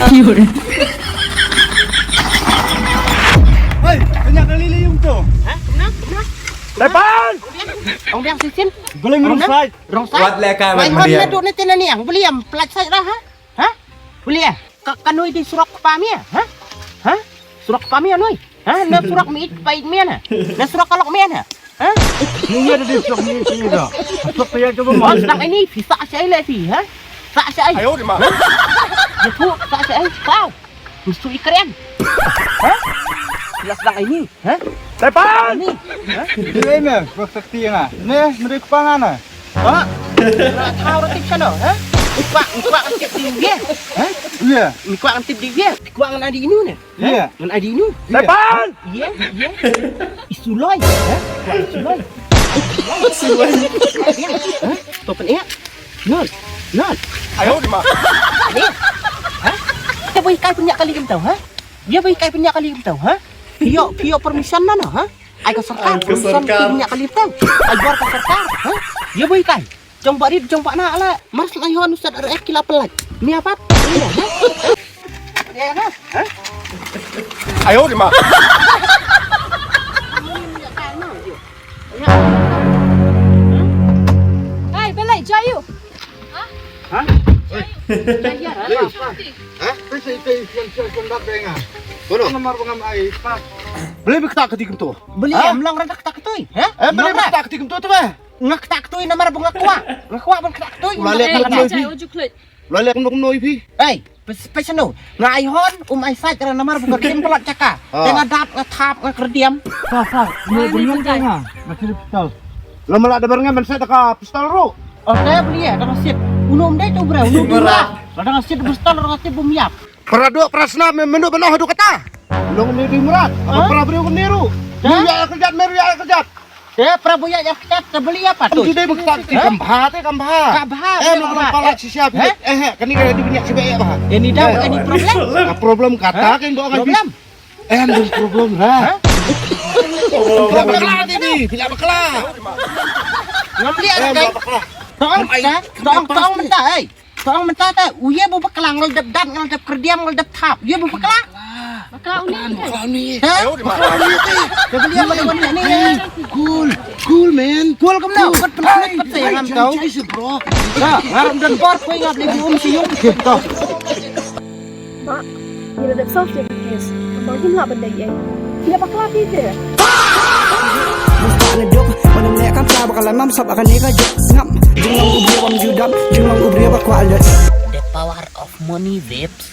Yun. Hei, kanya kaliliyong to. Ha? Kumna? Tepan! Ang biang sisin? Galing wrong side. Wrong side? What leka May man hon Maria? na doon natin na niyang. Buli ang flat side ra, ha? Ha? Buli ah. Kanoy di surak pami ah, ha? Ha? Surak pami anoy? Ha? Na surak miit paig miyan ha? Na surak kalok miyan ha? Ha? Niya na din sa kanya sini da. Asok kaya ka ba Mas nak ini bisa saya lagi, ha? Tak saya. Ayaw di ma. Itu tak saya. Kau. Gusto ikren. Ha? Jelas lang ini, ha? Tepan! Ini. Ha? Dili na, prosesti nga. Ne, merik pangana. Ha? Kau ratip sana, ha? Ikwa ang tip di dia. Ha? Iya. Ikwa ang tip di dia. Ikwa ang adi inu ne. Iya. Ang adi inu. Tepan! Iya. Isuloy, ha? Ikwa isuloy. Isuloy. Ha? Topen iya. Nol. Ayaw di ma. Ni. Ha? Dia boleh kai punya kali kita, ha? Dia boleh kai punya kali kita, ha? Pio permission na, ha? Ay ka sarkar, Ay ka sarkar. punya kali kita. Ay buat ka sarkar, ha? Dia boleh kai. Jomba na ala. Mas ngayon ustad RF kila pelat. Ni apa? Iya, ha? Ya, ha? Ayaw di ma. Ay, belai, jayu. Ha? Ya, Ha? Pesa ito yung bagay nga. Ano namar mga ay pa. Beli kita ketigum to. Beli Ha? amlang rendak tak toy, ha? Beli kita ketigum to ba? Ngak tak toy na marabong ngakwa. Ngakwa bang tak toy. Wala Ay, ka na jay, ojo klit. Lali akong noy pi. Ay, pesano. Nga ayhon, ay sa karena namar bukan timpelat caka. Tengah dap ngatap ngakerdiam. Pa. Ay, beringan ka nga. Masih pistol. Lama ada barangnya ben saya taka pistol ro. Oh, saya beli ya, dengan sip. Unom deh itu bro, unom dua. Dengan sip besar, dengan sip bumiap. Peradu prasna menu belah hadu kata. Belum ni murat. Apa para beri niru. Ya kerjat meru ya kerjat. Ya, Prabu ya kita beli apa tuh? Itu dia bekak di kambah. Kabah. Belum pala si siapa. Kani kaya di binyak siya bah. Ini dah, ini problem. Problem kata kan do Problem. Ada problem ha. Bila bakla ni, bila bakla. Ngambil ada kan? Tong mentah, eh. Tong mentah tak. Uye bu beklang ngeldep dan ngeldep kerdiam ngeldep tap. Uye bu beklang. Maka unin kan. Hah? Dia beli apa dengan ini? Cool man. Cool kamu nak? Penat saya ngam kau. bro. Nah, ngaram dan por kau ingat beli siung. Mak, dia ada soft dia kes. Abang ni lah benda ye. Dia bakal apa dia? ngedok Malam lek kan pla bakal mam sab akan nega jok ngam jumlang ubri wam judam jumlang ubri ba kwalet The power of money, babes.